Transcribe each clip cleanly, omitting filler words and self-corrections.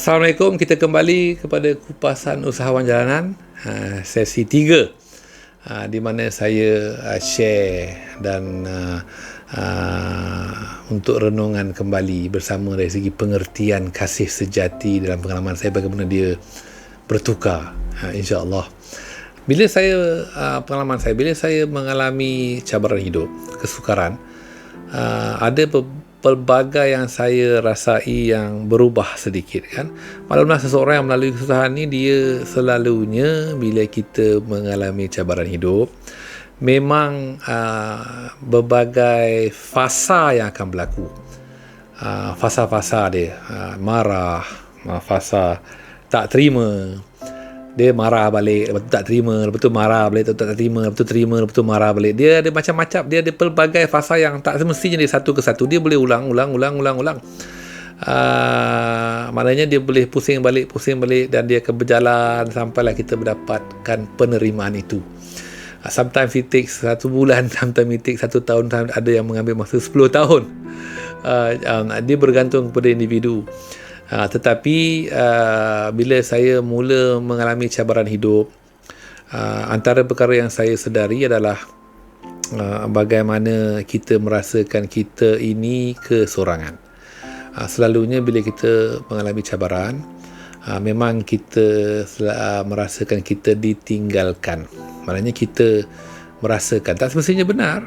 Assalamualaikum, kita kembali kepada kupasan usahawan jalanan sesi 3 di mana saya share dan untuk renungan kembali bersama dari segi pengertian kasih sejati dalam pengalaman saya, bagaimana dia bertukar, insya-Allah. Bila saya pengalaman saya, bila saya mengalami cabaran hidup, kesukaran, ada pelbagai yang saya rasai yang berubah sedikit kan. Maklumlah, seseorang yang melalui kesusahan ni, dia selalunya bila kita mengalami cabaran hidup, memang berbagai fasa yang akan berlaku. Fasa-fasa dia, marah, fasa tak terima, dia marah balik, lepas tu tak terima, lepas tu marah balik, tak terima, lepas tu terima, lepas tu marah balik. Dia ada macam-macam, dia ada pelbagai fasa yang tak semestinya dia satu ke satu. Dia boleh ulang. Maknanya dia boleh pusing balik dan dia akan berjalan sampailah kita mendapatkan penerimaan itu. Sometimes it takes 1 bulan, sometimes it takes 1 tahun, ada yang mengambil masa 10 tahun. Dia bergantung kepada individu. Tetapi bila saya mula mengalami cabaran hidup, antara perkara yang saya sedari adalah bagaimana kita merasakan kita ini kesorangan. Selalunya bila kita mengalami cabaran, memang kita merasakan kita ditinggalkan. Maknanya kita merasakan, tak semestinya benar,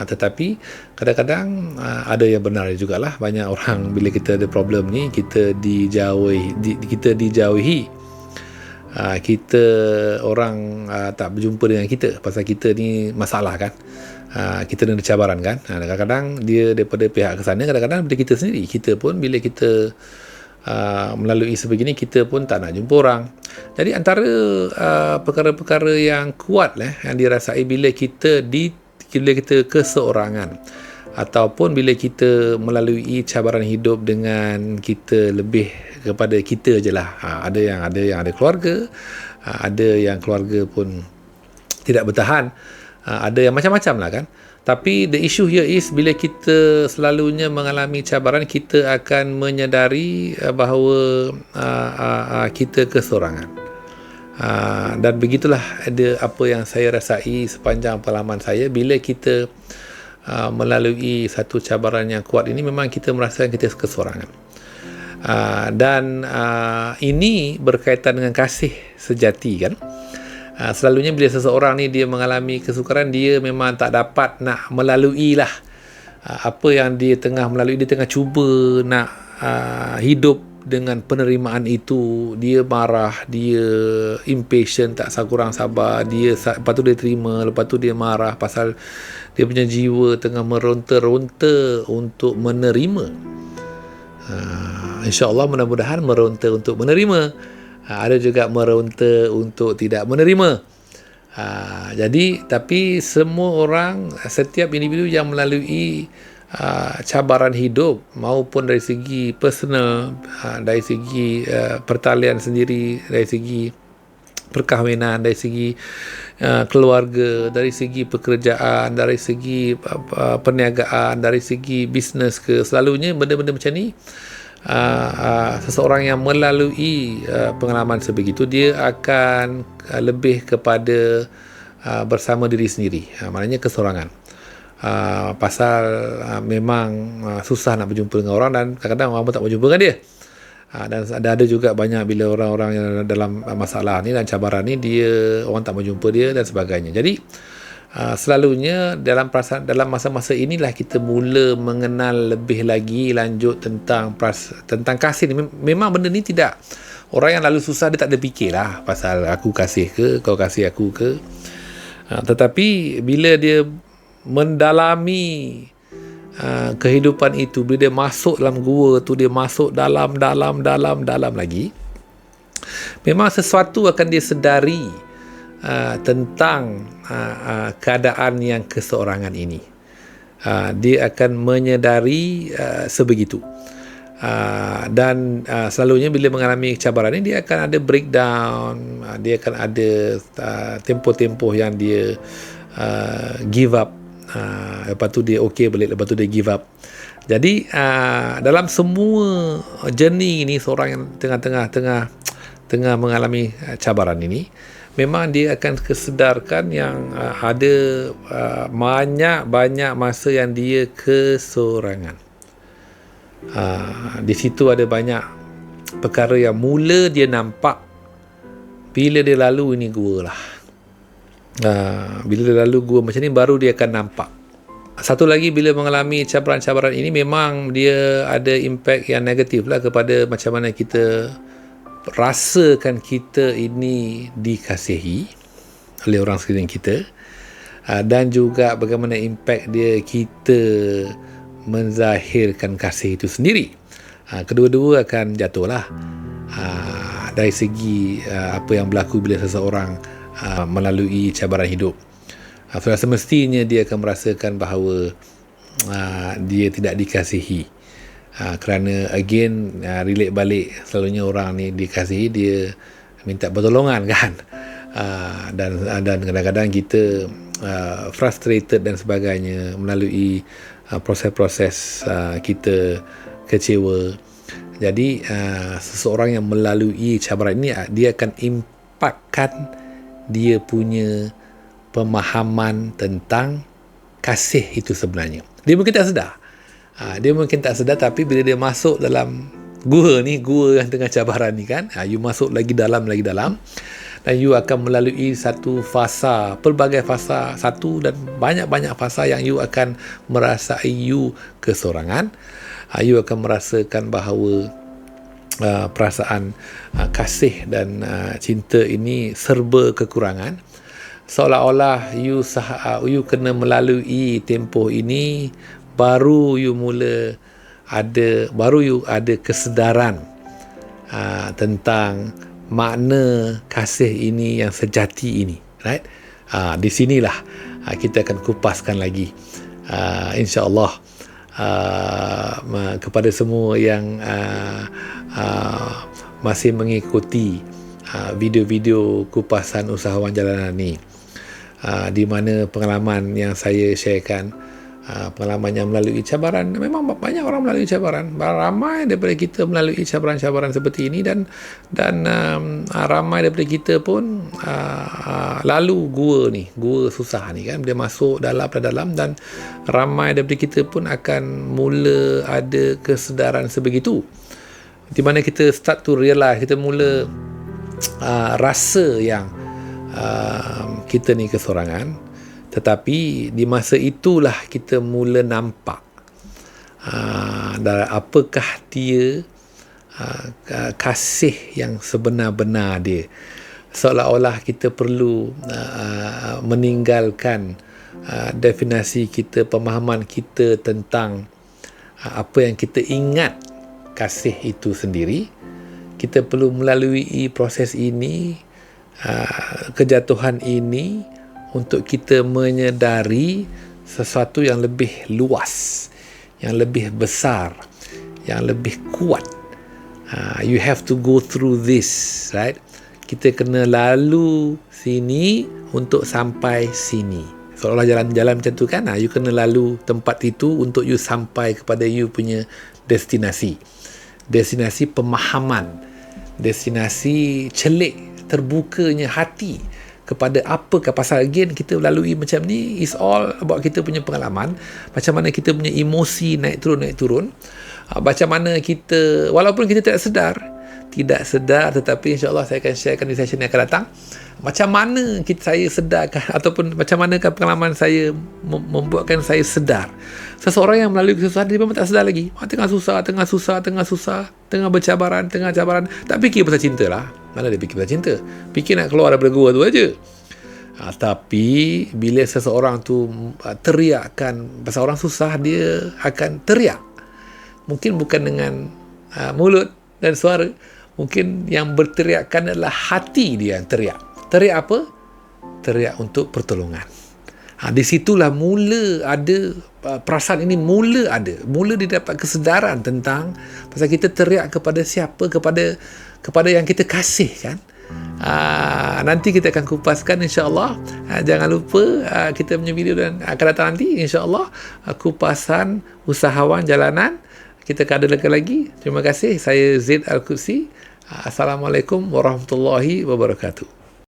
tetapi kadang-kadang ada yang benar jugalah. Banyak orang bila kita ada problem ni, kita dijauhi, kita orang tak berjumpa dengan kita pasal kita ni masalah kan, kita ada cabaran kan. Kadang-kadang dia daripada pihak ke sana, kadang-kadang daripada kita sendiri. Kita pun bila kita melalui sebegini, kita pun tak nak jumpa orang. Jadi antara perkara-perkara yang kuat yang dirasai bila kita keseorangan, ataupun bila kita melalui cabaran hidup dengan kita lebih kepada kita je lah. Ada yang ada keluarga, ada yang keluarga pun tidak bertahan, ada yang macam-macam lah kan. Tapi the issue here is, bila kita selalunya mengalami cabaran, kita akan menyedari bahawa kita kesorangan. Dan begitulah ada apa yang saya rasai sepanjang pengalaman saya. Bila kita melalui satu cabaran yang kuat ini, memang kita merasakan kita kesorangan. Dan ini berkaitan dengan kasih sejati kan. Selalunya bila seseorang ni dia mengalami kesukaran, dia memang tak dapat nak melalui lah apa yang dia tengah melalui. Dia tengah cuba nak hidup dengan penerimaan itu. Dia marah, dia impatient, tak kurang sabar. Lepas tu dia terima, lepas tu dia marah pasal dia punya jiwa tengah meronta-ronta untuk menerima. InsyaAllah, mudah-mudahan meronta untuk menerima. Ada juga meronta untuk tidak menerima. Jadi, tapi semua orang, setiap individu yang melalui cabaran hidup, maupun dari segi personal, dari segi pertalian sendiri, dari segi perkahwinan, dari segi keluarga, dari segi pekerjaan, dari segi perniagaan, dari segi bisnes selalunya benda-benda macam ni. Seseorang yang melalui pengalaman sebegitu, dia akan lebih kepada bersama diri sendiri, maknanya kesorangan. Pasal memang susah nak berjumpa dengan orang, dan kadang-kadang orang pun tak berjumpa dengan dia. Dan ada juga banyak bila orang-orang yang dalam masalah ni dan cabaran ni, orang tak berjumpa dia dan sebagainya. Jadi selalunya dalam masa-masa inilah kita mula mengenal lebih lagi lanjut tentang kasih ni. Memang benda ni tidak, orang yang lalu susah dia tak ada fikir lah pasal aku kasih ke, kau kasih aku ke. Tetapi bila dia mendalami kehidupan itu, bila dia masuk dalam gua tu, dia masuk dalam lagi, memang sesuatu akan dia sedari tentang keadaan yang keseorangan ini. Dia akan menyedari sebegitu. Dan selalunya bila mengalami cabaran ini, dia akan ada breakdown, dia akan ada tempoh-tempoh yang dia give up, lepas tu dia okay balik, lepas tu dia give up. Jadi dalam semua journey ini, seorang yang tengah mengalami cabaran ini, memang dia akan kesedarkan yang ada banyak masa yang dia kesorangan. Di situ ada banyak perkara yang mula dia nampak, bila dia lalu ini gua lah. Bila dia lalu gua macam ni, baru dia akan nampak. Satu lagi, bila mengalami cabaran-cabaran ini, memang dia ada impact yang negatif lah kepada macam mana kita rasakan kita ini dikasihi oleh orang sekeliling kita, dan juga bagaimana impact dia kita menzahirkan kasih itu sendiri. Kedua-dua akan jatuh lah dari segi apa yang berlaku bila seseorang melalui cabaran hidup. Sudah semestinya dia akan merasakan bahawa dia tidak dikasihi, kerana again relate balik, selalunya orang ni dikasihi, dia minta pertolongan kan, dan kadang-kadang kita frustrated dan sebagainya melalui proses-proses kita kecewa. Jadi seseorang yang melalui cabaran ini, dia akan impakkan dia punya pemahaman tentang kasih itu sebenarnya. Dia mungkin tak sedar, tapi bila dia masuk dalam gua yang tengah cabaran ni kan, you masuk lagi dalam, dan you akan melalui satu fasa, pelbagai fasa, satu dan banyak fasa yang you akan merasai you kesorangan. You akan merasakan bahawa perasaan kasih dan cinta ini serba kekurangan. Seolah-olah you kena melalui tempoh ini, baru you ada kesedaran tentang makna kasih ini yang sejati ini, right? Di sinilah kita akan kupaskan lagi, insya-Allah, kepada semua yang masih mengikuti video-video kupasan usahawan jalanan ni, di mana pengalaman yang saya sharekan, pengalaman yang melalui cabaran. Memang banyak orang melalui cabaran, ramai daripada kita melalui cabaran-cabaran seperti ini, dan ramai daripada kita pun lalu gua susah ni kan, dia masuk dalam, dan ramai daripada kita pun akan mula ada kesedaran sebegitu, di mana kita start to realize, kita mula rasa yang kita ni kesorangan. Tetapi di masa itulah kita mula nampak apakah dia kasih yang sebenar-benar dia. Seolah-olah kita perlu meninggalkan definisi kita, pemahaman kita tentang apa yang kita ingat kasih itu sendiri. Kita perlu melalui proses ini, kejatuhan ini, untuk kita menyedari sesuatu yang lebih luas, yang lebih besar, yang lebih kuat. You have to go through this, right? Kita kena lalu sini untuk sampai sini. Seolah jalan-jalan macam tu kan, you kena lalu tempat itu untuk you sampai kepada you punya destinasi. Destinasi pemahaman, destinasi celik terbukanya hati kepada apakah, pasal again kita lalui macam ni is all about kita punya pengalaman, macam mana kita punya emosi naik turun, macam mana kita, walaupun kita tidak sedar, tetapi insyaAllah saya akan sharekan di session yang akan datang, macam mana saya sedarkan, ataupun macam manakah pengalaman saya membuatkan saya sedar. Seseorang yang melalui kesusahan, dia memang tak sedar lagi, tengah susah, tengah bercabaran, tak fikir pasal cinta lah. Mana dia fikir pasal cinta? Fikir nak keluar daripada gua tu aja. Tapi bila seseorang tu teriakkan pasal orang susah, dia akan teriak. Mungkin bukan dengan mulut dan suara, mungkin yang berteriakkan adalah hati dia yang teriak. Teriak apa? Teriak untuk pertolongan. Di situlah mula ada perasaan ini, mula dia dapat kesedaran tentang pasal kita teriak kepada siapa, kepada yang kita kasih kan. Nanti kita akan kupaskan insya-Allah. Jangan lupa kita punya video dan akan datang nanti insya-Allah, kupasan usahawan jalanan. Kita akan ada lagi. Terima kasih. Saya Zaid Al-Qudsi. Assalamualaikum warahmatullahi wabarakatuh.